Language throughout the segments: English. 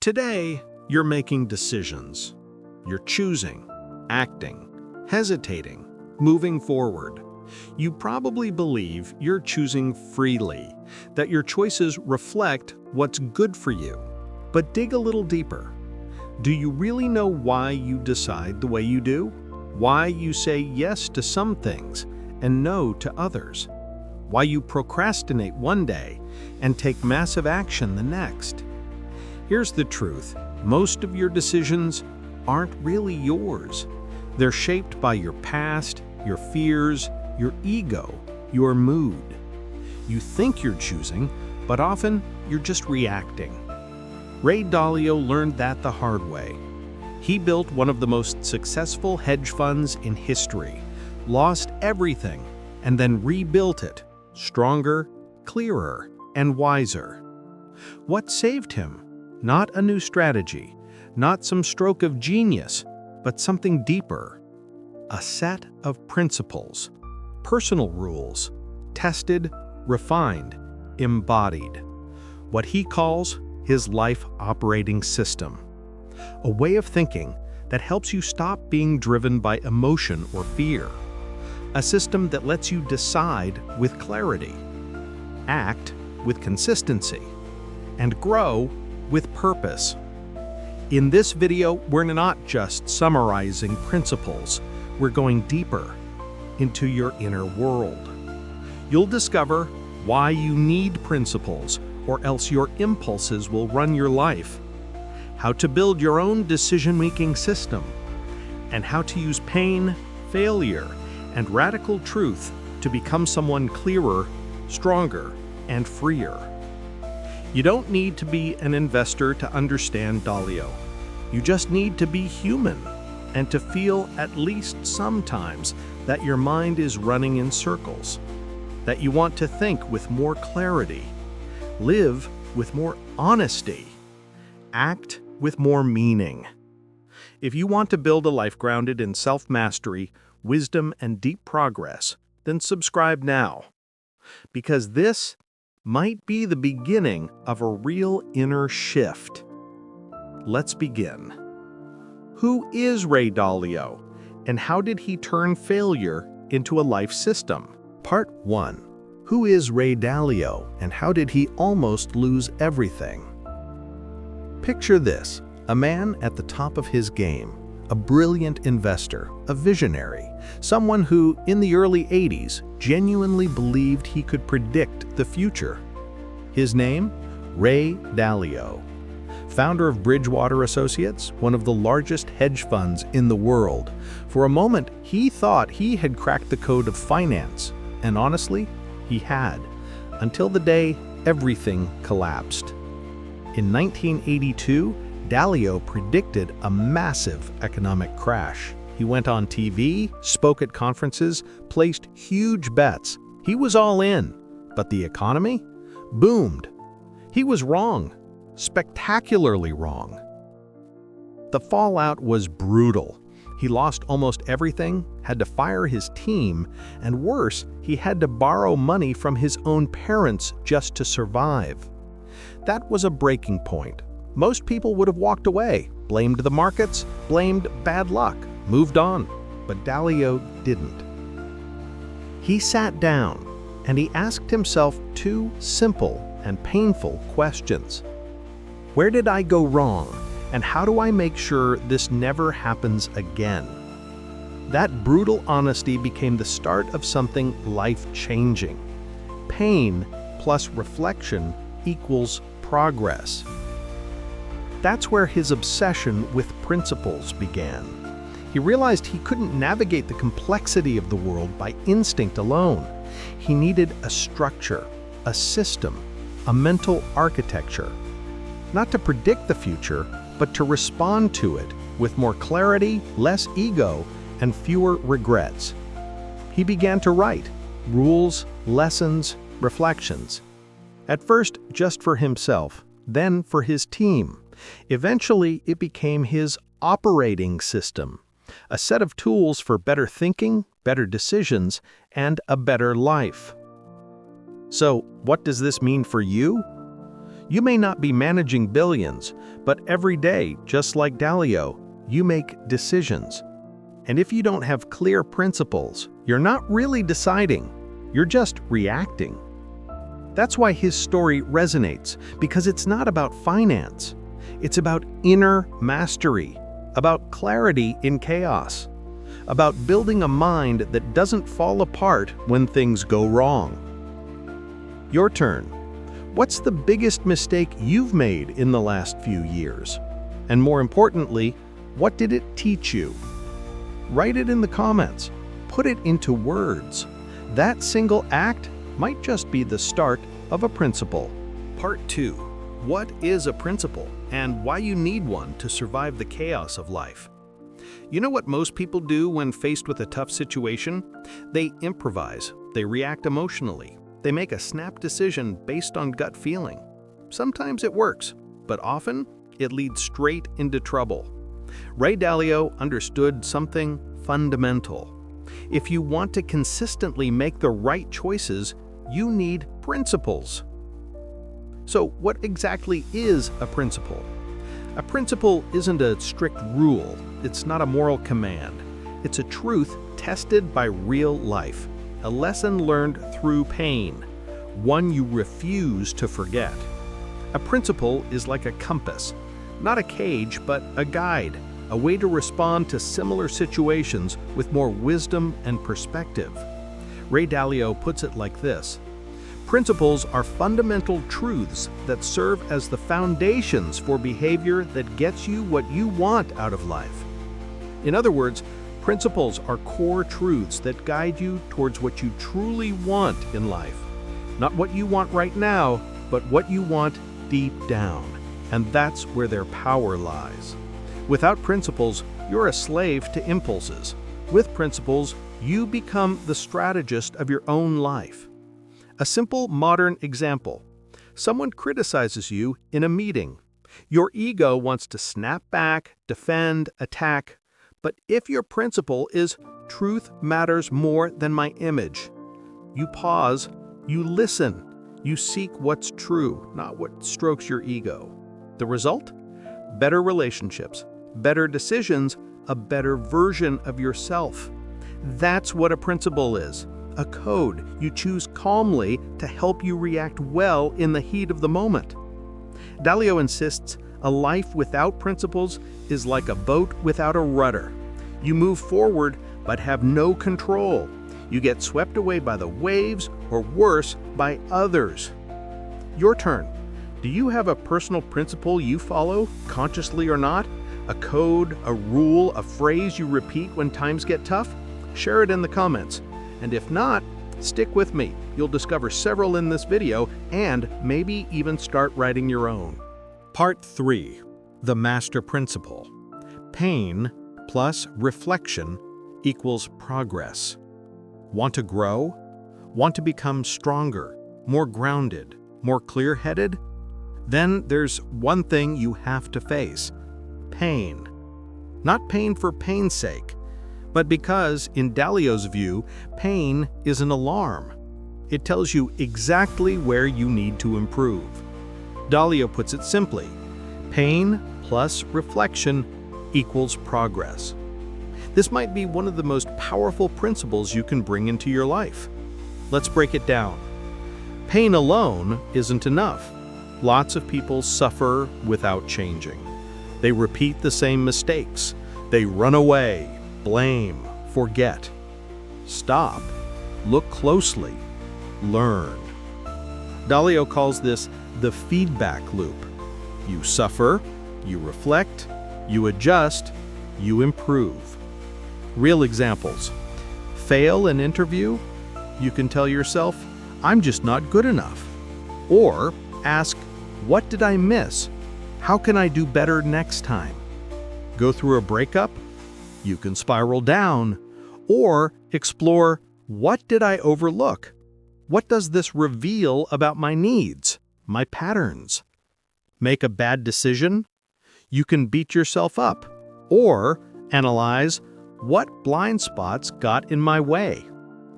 Today, you're making decisions. You're choosing, acting, hesitating, moving forward. You probably believe you're choosing freely, that your choices reflect what's good for you. But dig a little deeper. Do you really know why you decide the way you do? Why you say yes to some things and no to others? Why you procrastinate one day and take massive action the next? Here's the truth. Most of your decisions aren't really yours. They're shaped by your past, your fears, your ego, your mood. You think you're choosing, but often you're just reacting. Ray Dalio learned that the hard way. He built one of the most successful hedge funds in history, lost everything, and then rebuilt it, stronger, clearer, and wiser. What saved him? Not a new strategy, not some stroke of genius, but something deeper. A set of principles, personal rules, tested, refined, embodied. What he calls his life operating system. A way of thinking that helps you stop being driven by emotion or fear. A system that lets you decide with clarity, act with consistency, and grow with purpose. In this video, we're not just summarizing principles, we're going deeper into your inner world. You'll discover why you need principles, or else your impulses will run your life, how to build your own decision-making system, and how to use pain, failure, and radical truth to become someone clearer, stronger, and freer. You don't need to be an investor to understand Dalio. You just need to be human and to feel at least sometimes that your mind is running in circles, that you want to think with more clarity, live with more honesty, act with more meaning. If you want to build a life grounded in self-mastery, wisdom, and deep progress, then subscribe now, because this might be the beginning of a real inner shift. Let's begin. Who is Ray Dalio, and how did he turn failure into a life system? Part 1. Who is Ray Dalio, and how did he almost lose everything? Picture this, a man at the top of his game, a brilliant investor, a visionary, someone who, in the early 80s, genuinely believed he could predict the future. His name? Ray Dalio, founder of Bridgewater Associates, one of the largest hedge funds in the world. For a moment, he thought he had cracked the code of finance, and honestly, he had, until the day everything collapsed. In 1982, Dalio predicted a massive economic crash. He went on TV, spoke at conferences, placed huge bets. He was all in, but the economy boomed. He was wrong, spectacularly wrong. The fallout was brutal. He lost almost everything, had to fire his team, and worse, he had to borrow money from his own parents just to survive. That was a breaking point. Most people would have walked away, blamed the markets, blamed bad luck, moved on. But Dalio didn't. He sat down and he asked himself two simple and painful questions. Where did I go wrong, and how do I make sure this never happens again? That brutal honesty became the start of something life-changing. Pain plus reflection equals progress. That's where his obsession with principles began. He realized he couldn't navigate the complexity of the world by instinct alone. He needed a structure, a system, a mental architecture. Not to predict the future, but to respond to it with more clarity, less ego, and fewer regrets. He began to write rules, lessons, reflections. At first, just for himself, then for his team. Eventually, it became his operating system, a set of tools for better thinking, better decisions, and a better life. So, what does this mean for you? You may not be managing billions, but every day, just like Dalio, you make decisions. And if you don't have clear principles, you're not really deciding, you're just reacting. That's why his story resonates, because it's not about finance. It's about inner mastery, about clarity in chaos, about building a mind that doesn't fall apart when things go wrong. Your turn. What's the biggest mistake you've made in the last few years? And more importantly, what did it teach you? Write it in the comments. Put it into words. That single act might just be the start of a principle. Part 2. What is a principle and why you need one to survive the chaos of life? You know what most people do when faced with a tough situation? They improvise. They react emotionally. They make a snap decision based on gut feeling. Sometimes it works, but often it leads straight into trouble. Ray Dalio understood something fundamental. If you want to consistently make the right choices, you need principles. So, what exactly is a principle? A principle isn't a strict rule. It's not a moral command. It's a truth tested by real life, a lesson learned through pain, one you refuse to forget. A principle is like a compass, not a cage, but a guide, a way to respond to similar situations with more wisdom and perspective. Ray Dalio puts it like this: principles are fundamental truths that serve as the foundations for behavior that gets you what you want out of life. In other words, principles are core truths that guide you towards what you truly want in life. Not what you want right now, but what you want deep down. And that's where their power lies. Without principles, you're a slave to impulses. With principles, you become the strategist of your own life. A simple modern example. Someone criticizes you in a meeting. Your ego wants to snap back, defend, attack. But if your principle is truth matters more than my image, you pause, you listen, you seek what's true, not what strokes your ego. The result? Better relationships, better decisions, a better version of yourself. That's what a principle is. A code you choose calmly to help you react well in the heat of the moment. Dalio insists a life without principles is like a boat without a rudder. You move forward but have no control. You get swept away by the waves, or worse, by others. Your turn. Do you have a personal principle you follow, consciously or not? A code, a rule, a phrase you repeat when times get tough? Share it in the comments. And if not, stick with me. You'll discover several in this video and maybe even start writing your own. Part 3. The Master Principle. Pain plus reflection equals progress. Want to grow? Want to become stronger, more grounded, more clear-headed? Then there's one thing you have to face: pain. Not pain for pain's sake, but because, in Dalio's view, pain is an alarm. It tells you exactly where you need to improve. Dalio puts it simply: pain plus reflection equals progress. This might be one of the most powerful principles you can bring into your life. Let's break it down. Pain alone isn't enough. Lots of people suffer without changing. They repeat the same mistakes. They run away, blame, forget. Stop. Look closely. Learn. Dalio calls this the feedback loop. You suffer, you reflect, you adjust, you improve. Real examples. Fail an interview? You can tell yourself, I'm just not good enough. Or ask, what did I miss? How can I do better next time? Go through a breakup? You can spiral down. Or explore, what did I overlook? What does this reveal about my needs, my patterns? Make a bad decision? You can beat yourself up. Or analyze, what blind spots got in my way?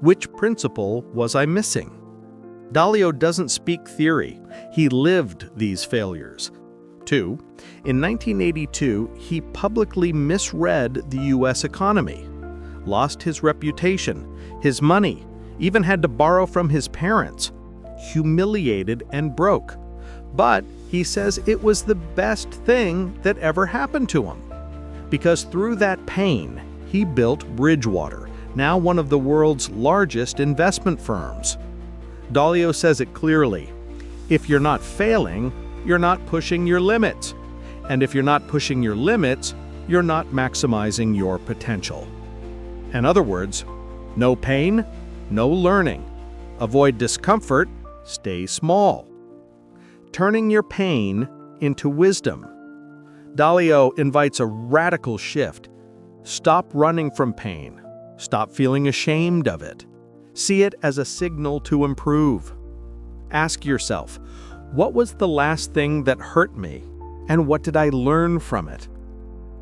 Which principle was I missing? Dalio doesn't speak theory. He lived these failures. 2. In 1982, he publicly misread the U.S. economy, lost his reputation, his money, even had to borrow from his parents, humiliated and broke. But he says it was the best thing that ever happened to him. Because through that pain, he built Bridgewater, now one of the world's largest investment firms. Dalio says it clearly. If you're not failing, you're not pushing your limits. And if you're not pushing your limits, you're not maximizing your potential. In other words, no pain, no learning. Avoid discomfort, stay small. Turning your pain into wisdom. Dalio invites a radical shift. Stop running from pain. Stop feeling ashamed of it. See it as a signal to improve. Ask yourself, what was the last thing that hurt me, and what did I learn from it?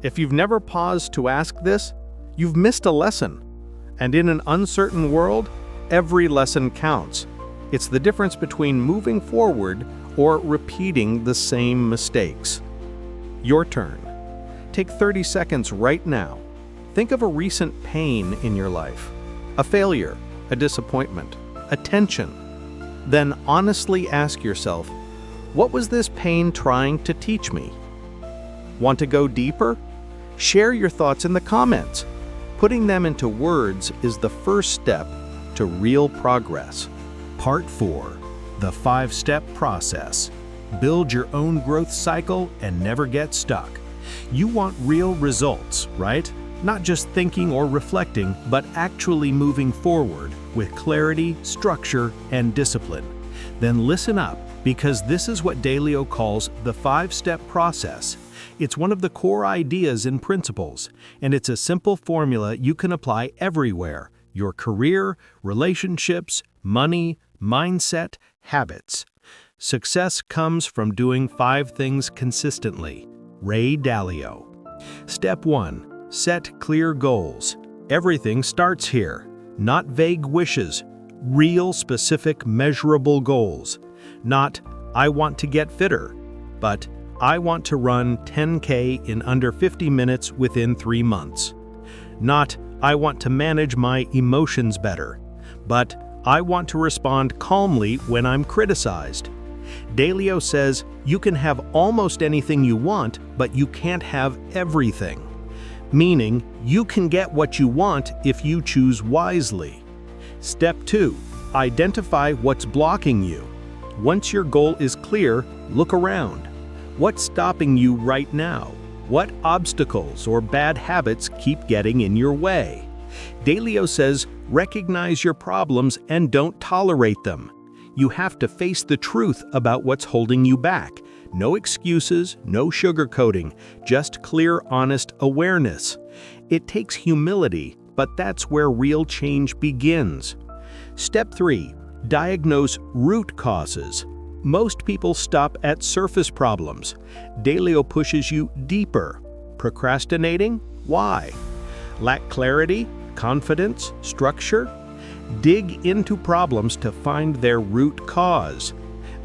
If you've never paused to ask this, you've missed a lesson. And in an uncertain world, every lesson counts. It's the difference between moving forward or repeating the same mistakes. Your turn. Take 30 seconds right now. Think of a recent pain in your life, a failure, a disappointment, a tension. Then honestly ask yourself, what was this pain trying to teach me? Want to go deeper? Share your thoughts in the comments. Putting them into words is the first step to real progress. Part 4. The 5-step process. Build your own growth cycle and never get stuck. You want real results, right? Not just thinking or reflecting, but actually moving forward with clarity, structure, and discipline. Then listen up, because this is what Dalio calls the 5-step process. It's one of the core ideas in Principles, and it's a simple formula you can apply everywhere: your career, relationships, money, mindset, habits. Success comes from doing 5 things consistently. Ray Dalio. Step 1. Set clear goals. Everything starts here. Not vague wishes. Real, specific, measurable goals. Not, I want to get fitter, but I want to run 10K in under 50 minutes within 3 months. Not, I want to manage my emotions better, but I want to respond calmly when I'm criticized. Dalio says you can have almost anything you want, but you can't have everything. Meaning, you can get what you want if you choose wisely. Step 2. Identify what's blocking you. Once your goal is clear, look around. What's stopping you right now? What obstacles or bad habits keep getting in your way? Dalio says, recognize your problems and don't tolerate them. You have to face the truth about what's holding you back. No excuses, no sugarcoating, just clear, honest awareness. It takes humility, but that's where real change begins. Step 3. Diagnose root causes. Most people stop at surface problems. Dalio pushes you deeper. Procrastinating? Why? Lack clarity, confidence, structure? Dig into problems to find their root cause.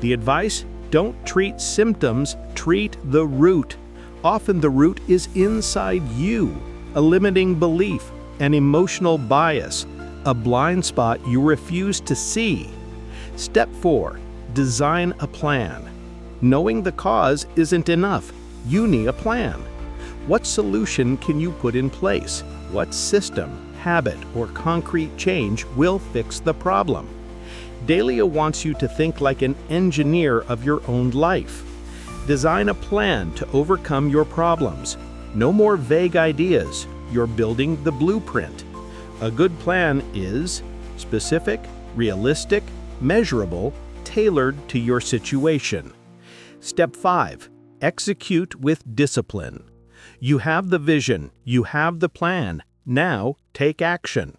The advice? Don't treat symptoms, treat the root. Often the root is inside you, a limiting belief, an emotional bias, a blind spot you refuse to see. Step 4. Design a plan. Knowing the cause isn't enough. You need a plan. What solution can you put in place? What system, habit, or concrete change will fix the problem? Dalio wants you to think like an engineer of your own life. Design a plan to overcome your problems. No more vague ideas. You're building the blueprint. A good plan is specific, realistic, measurable, tailored to your situation. Step 5. Execute with discipline. You have the vision, you have the plan. Now, take action.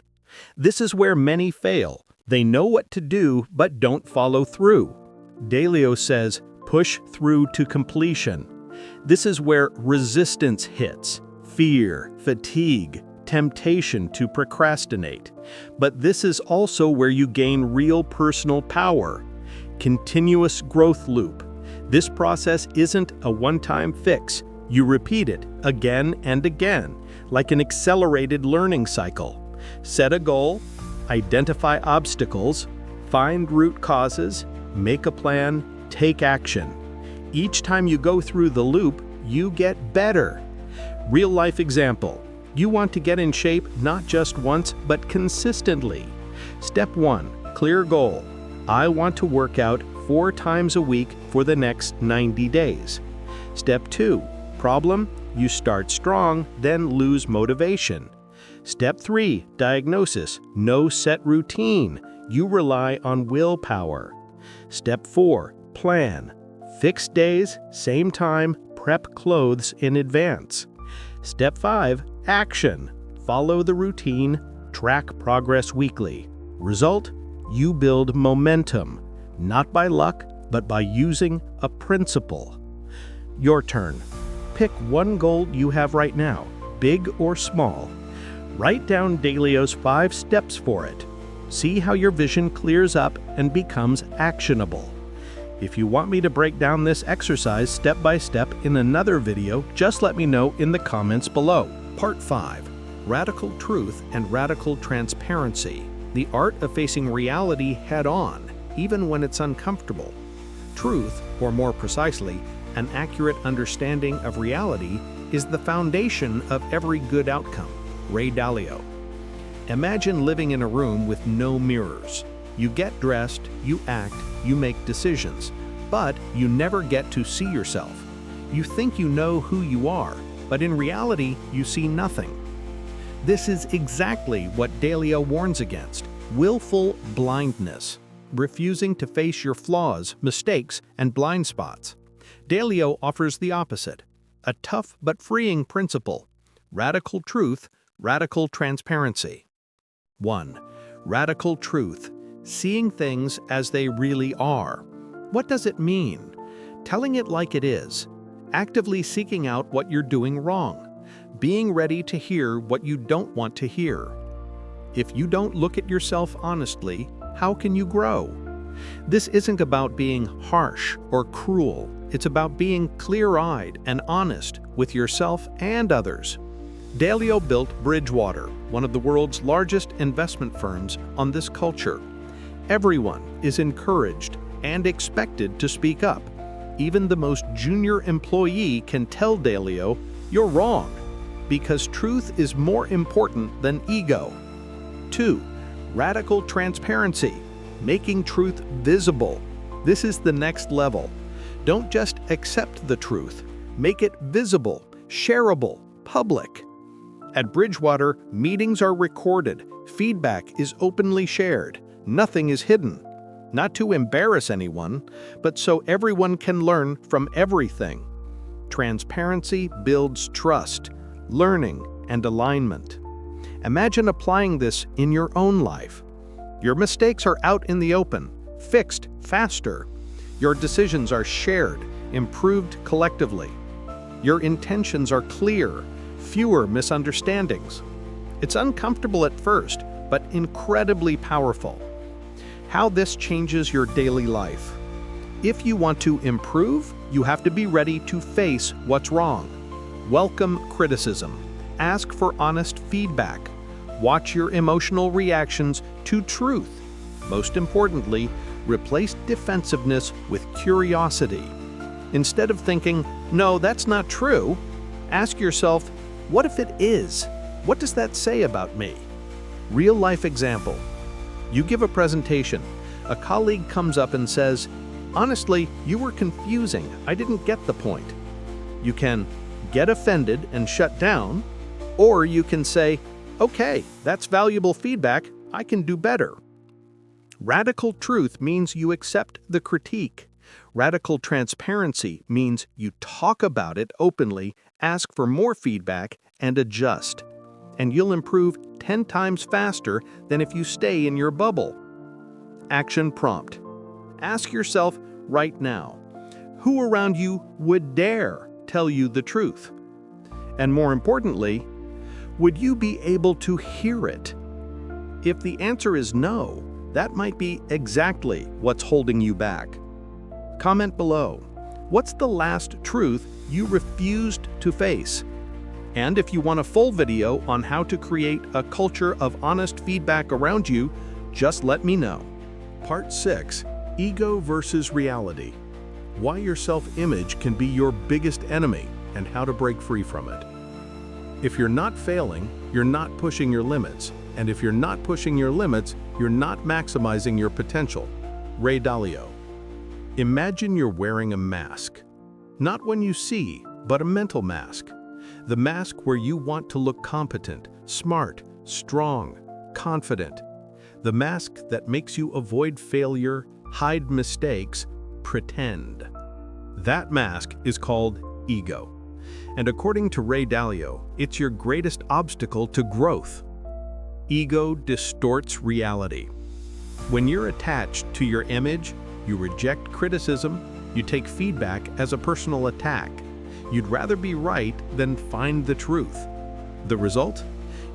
This is where many fail. They know what to do, but don't follow through. Dalio says, push through to completion. This is where resistance hits. Fear, fatigue, temptation to procrastinate. But this is also where you gain real personal power. Continuous growth loop. This process isn't a one-time fix. You repeat it again and again, like an accelerated learning cycle. Set a goal, identify obstacles, find root causes, make a plan, take action. Each time you go through the loop, you get better. Real-life example. You want to get in shape not just once, but consistently. Step 1. Clear goal. I want to work out 4 times a week for the next 90 days. Step 2. Problem. You start strong, then lose motivation. Step 3. Diagnosis. No set routine. You rely on willpower. Step 4. Plan. Fixed days, same time, prep clothes in advance. Step 5. Action. Follow the routine, track progress weekly. Result? You build momentum, not by luck, but by using a principle. Your turn. Pick one goal you have right now, big or small. Write down Dalio's 5 steps for it. See how your vision clears up and becomes actionable. If you want me to break down this exercise step by step in another video, just let me know in the comments below. Part 5. Radical Truth and Radical Transparency. The art of facing reality head-on, even when it's uncomfortable. Truth, or more precisely, an accurate understanding of reality, is the foundation of every good outcome. Ray Dalio. Imagine living in a room with no mirrors. You get dressed, you act, you make decisions, but you never get to see yourself. You think you know who you are, but in reality, you see nothing. This is exactly what Dalio warns against: willful blindness, refusing to face your flaws, mistakes, and blind spots. Dalio offers the opposite, a tough but freeing principle: radical truth, radical transparency. 1. Radical truth. Seeing things as they really are. What does it mean? Telling it like it is. Actively seeking out what you're doing wrong. Being ready to hear what you don't want to hear. If you don't look at yourself honestly, how can you grow? This isn't about being harsh or cruel. It's about being clear-eyed and honest with yourself and others. Dalio built Bridgewater, one of the world's largest investment firms, on this culture. Everyone is encouraged and expected to speak up. Even the most junior employee can tell Dalio, "You're wrong," because truth is more important than ego. 2. Radical transparency, making truth visible. This is the next level. Don't just accept the truth, make it visible, shareable, public. At Bridgewater, meetings are recorded, feedback is openly shared, nothing is hidden. Not to embarrass anyone, but so everyone can learn from everything. Transparency builds trust, learning, and alignment. Imagine applying this in your own life. Your mistakes are out in the open, fixed faster. Your decisions are shared, improved collectively. Your intentions are clear, fewer misunderstandings. It's uncomfortable at first, but incredibly powerful. How this changes your daily life. If you want to improve, you have to be ready to face what's wrong. Welcome criticism. Ask for honest feedback. Watch your emotional reactions to truth. Most importantly, replace defensiveness with curiosity. Instead of thinking, "No, that's not true," ask yourself, "What if it is? What does that say about me?" Real-life example. You give a presentation. A colleague comes up and says, "Honestly, you were confusing. I didn't get the point." You can get offended and shut down, or you can say, "Okay, that's valuable feedback. I can do better." Radical truth means you accept the critique. Radical transparency means you talk about it openly, ask for more feedback, and adjust. And you'll improve 10 times faster than if you stay in your bubble. Action prompt. Ask yourself right now, who around you would dare tell you the truth? And more importantly, would you be able to hear it? If the answer is no, That might be exactly what's holding you back. Comment below. What's the last truth you refused to face? And if you want a full video on how to create a culture of honest feedback around you, just let me know. Part 6. Ego versus reality. Why your self-image can be your biggest enemy and how to break free from it. If you're not failing, you're not pushing your limits. And if you're not pushing your limits, you're not maximizing your potential. Ray Dalio. Imagine you're wearing a mask. Not one you see, but a mental mask. The mask where you want to look competent, smart, strong, confident. The mask that makes you avoid failure, hide mistakes, pretend. That mask is called ego. And according to Ray Dalio, it's your greatest obstacle to growth. Ego distorts reality. When you're attached to your image, you reject criticism, you take feedback as a personal attack. You'd rather be right than find the truth. The result?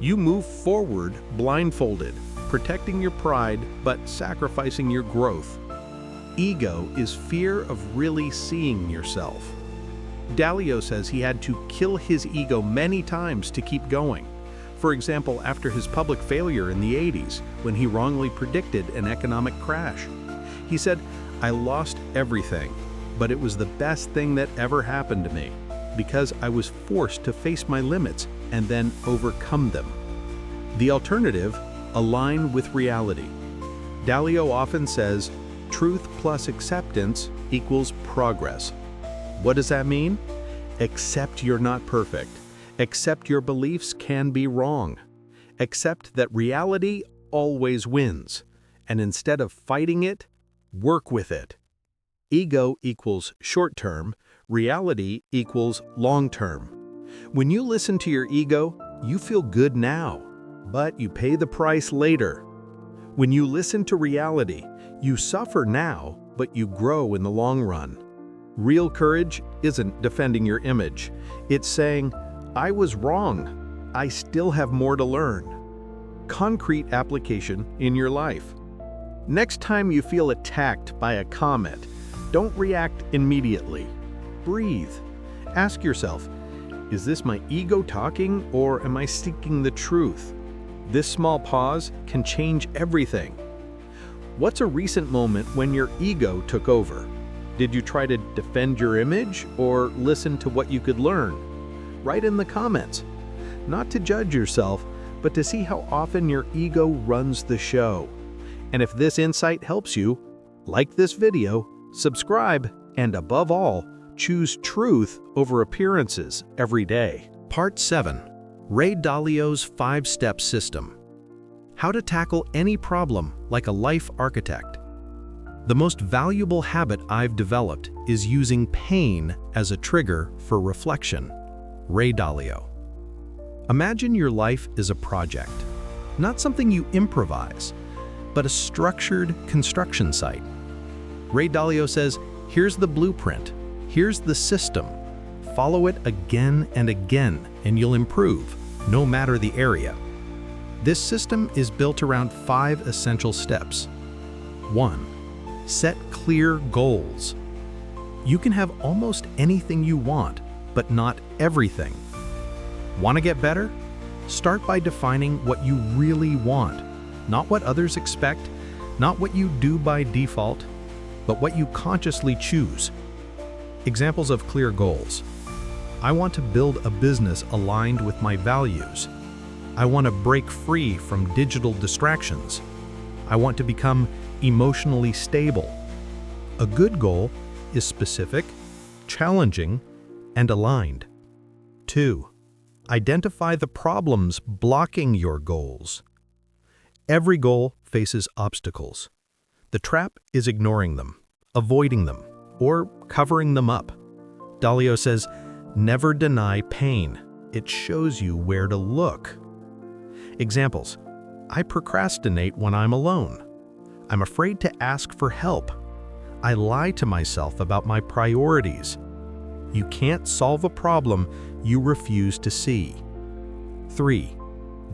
You move forward blindfolded, protecting your pride but sacrificing your growth. Ego is fear of really seeing yourself. Dalio says he had to kill his ego many times to keep going. For example, after his public failure in the 80s, when he wrongly predicted an economic crash. He said, "I lost everything, but it was the best thing that ever happened to me, because I was forced to face my limits and then overcome them." The alternative, align with reality. Dalio often says, truth plus acceptance equals progress. What does that mean? Accept you're not perfect. Accept your beliefs can be wrong. Accept that reality always wins. And instead of fighting it, work with it. Ego equals short-term, reality equals long-term. When you listen to your ego, you feel good now, but you pay the price later. When you listen to reality, you suffer now, but you grow in the long run. Real courage isn't defending your image. It's saying, "I was wrong. I still have more to learn." Concrete application in your life. Next time you feel attacked by a comment, don't react immediately. Breathe. Ask yourself, is this my ego talking or am I seeking the truth? This small pause can change everything. What's a recent moment when your ego took over? Did you try to defend your image or listen to what you could learn? Write in the comments. Not to judge yourself, but to see how often your ego runs the show. And if this insight helps you, like this video, subscribe, and above all, choose truth over appearances every day. Part 7. Ray Dalio's 5-step system. How to tackle any problem like a life architect. The most valuable habit I've developed is using pain as a trigger for reflection. Ray Dalio. Imagine your life is a project, not something you improvise, but a structured construction site. Ray Dalio says, here's the blueprint, here's the system. Follow it again and again, and you'll improve, no matter the area. This system is built around 5 essential steps. 1. Set clear goals. You can have almost anything you want, but not everything. Want to get better? Start by defining what you really want, not what others expect, not what you do by default, but what you consciously choose. Examples of clear goals. I want to build a business aligned with my values. I want to break free from digital distractions. I want to become emotionally stable. A good goal is specific, challenging, and aligned. 2. Identify the problems blocking your goals. Every goal faces obstacles. The trap is ignoring them, avoiding them, or covering them up. Dalio says, never deny pain. It shows you where to look. Examples. I procrastinate when I'm alone. I'm afraid to ask for help. I lie to myself about my priorities. You can't solve a problem you refuse to see. 3.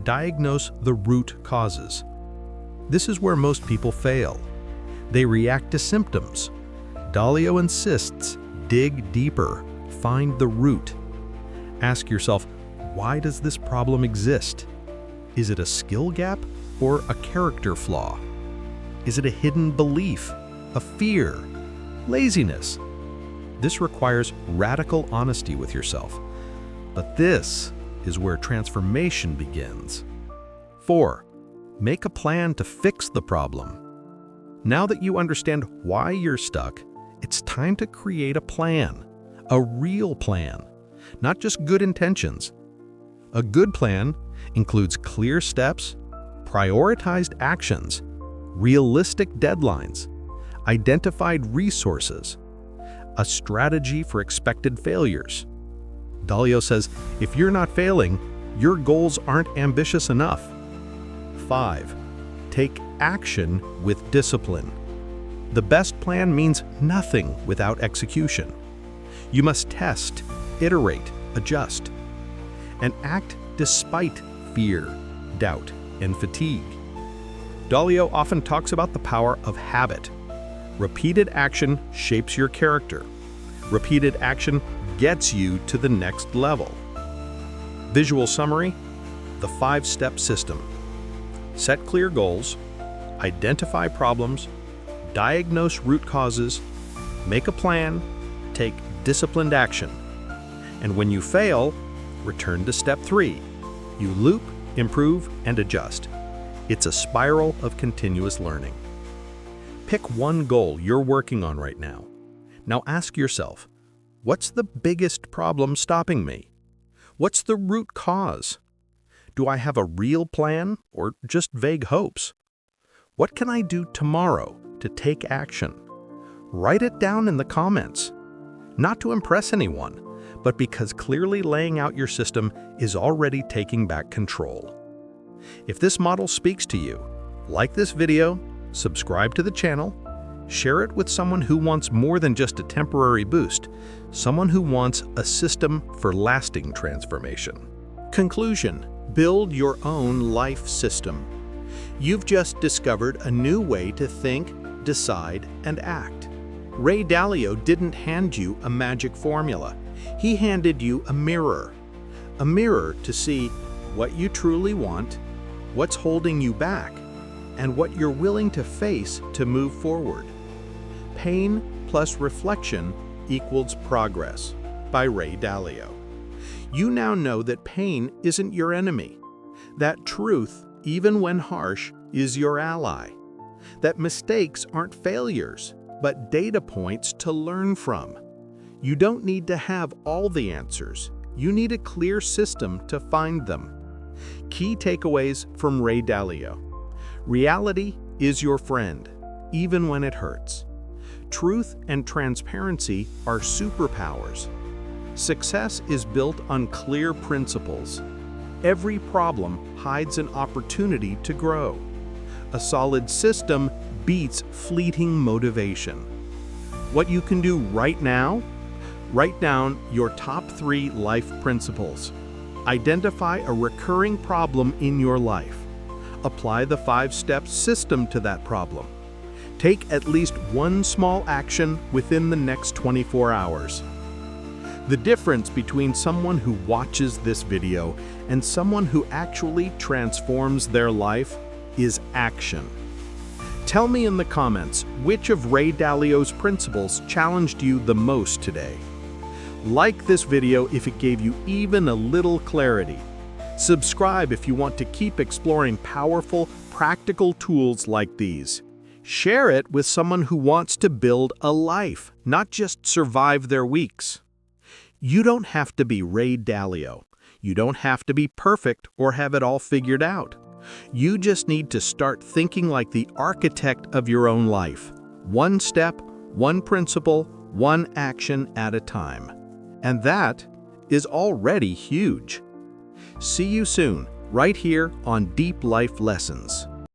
Diagnose the root causes. This is where most people fail. They react to symptoms. Dalio insists, dig deeper, find the root. Ask yourself, why does this problem exist? Is it a skill gap or a character flaw? Is it a hidden belief, a fear, laziness? This requires radical honesty with yourself. But this is where transformation begins. 4. Make a plan to fix the problem. Now that you understand why you're stuck, it's time to create a plan, a real plan, not just good intentions. A good plan includes clear steps, prioritized actions, realistic deadlines, identified resources, a strategy for expected failures. Dalio says, if you're not failing, your goals aren't ambitious enough. 5. Take action with discipline. The best plan means nothing without execution. You must test, iterate, adjust, and act despite fear, doubt, and fatigue. Dalio often talks about the power of habit. Repeated action shapes your character. Repeated action gets you to the next level. Visual summary: the 5-step system. Set clear goals, identify problems, diagnose root causes, make a plan, take disciplined action. And when you fail, return to step 3. You loop, improve, and adjust. It's a spiral of continuous learning. Pick one goal you're working on right now. Now ask yourself, what's the biggest problem stopping me? What's the root cause? Do I have a real plan or just vague hopes? What can I do tomorrow to take action? Write it down in the comments. Not to impress anyone, but because clearly laying out your system is already taking back control. If this model speaks to you, like this video, subscribe to the channel, share it with someone who wants more than just a temporary boost, someone who wants a system for lasting transformation. Conclusion: build your own life system. You've just discovered a new way to think, decide, and act. Ray Dalio didn't hand you a magic formula. He handed you a mirror to see what you truly want, what's holding you back, and what you're willing to face to move forward. Pain plus reflection equals progress, by Ray Dalio. You now know that pain isn't your enemy, that truth, even when harsh, is your ally, that mistakes aren't failures, but data points to learn from. You don't need to have all the answers. You need a clear system to find them. Key takeaways from Ray Dalio. Reality is your friend, even when it hurts. Truth and transparency are superpowers. Success is built on clear principles. Every problem hides an opportunity to grow. A solid system beats fleeting motivation. What you can do right now? Write down your top 3 life principles. Identify a recurring problem in your life. Apply the 5-step system to that problem. Take at least one small action within the next 24 hours. The difference between someone who watches this video and someone who actually transforms their life is action. Tell me in the comments which of Ray Dalio's principles challenged you the most today. Like this video if it gave you even a little clarity. Subscribe if you want to keep exploring powerful, practical tools like these. Share it with someone who wants to build a life, not just survive their weeks. You don't have to be Ray Dalio. You don't have to be perfect or have it all figured out. You just need to start thinking like the architect of your own life. One step, one principle, one action at a time. And that is already huge. See you soon, right here on Deep Life Lessons.